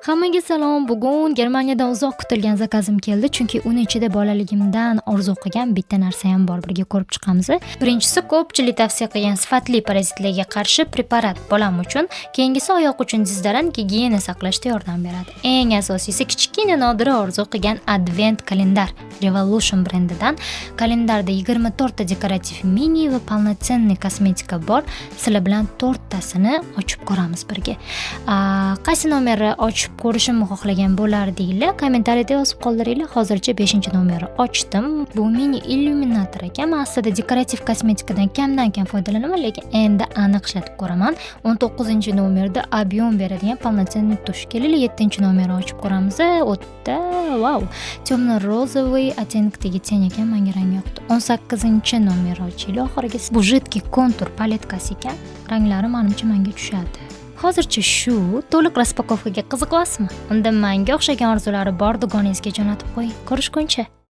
Hammaga salom. Bugun Germaniyadan uzoq kutilgan zakazim keldi, chunki uni ichida bolaligimdan orzu qilgan bitta narsa ham bor. Birga ko'rib chiqamiz. Birinchisi, ko'pchilik tavsiya qilgan sifatli parazitlarga qarshi preparat bolam uchun, keyingisi oyoq uchun dizdaran gigiyena saqlashda yordam beradi. Eng asosiysi kichkina Nodira orzu qilgan advent kalendar. Revolution brendidan kalendarda 24 ta dekorativ mini va полноценный kosmetika bor. Sizlar bilan 4 tasini ochib ko'ramiz birga. Qaysi nomerni ochib ko'rishimni xohlagan bo'lardinglar, kommentariyada yozib qoldiringlar. Hozircha 5-nomerni ochdim. Bu mini illyuminator ekan. Men aslida dekorativ kosmetikadan kamdan-kam foydalanaman, lekin endi aniq ishlatib ko'raman. 19-nomerda объем beradigan полноценный tush. Keling, 7-nomerni ochib ko'ramiz. O'tda, wow, temno-rozовый оттенкdagi teng ekan, menga rang yoqdi. 18-nomerni ochaylik. Oxiriga bu jiddiy kontur paletkasi ekan. Ranglari menga tushadi. Hozircha shu. To'liq raspakovkaga qiziqasizmi? Unda menga o'xshagan orzulari bor dugonangizga jo'natib qo'ying. Ko'rishguncha.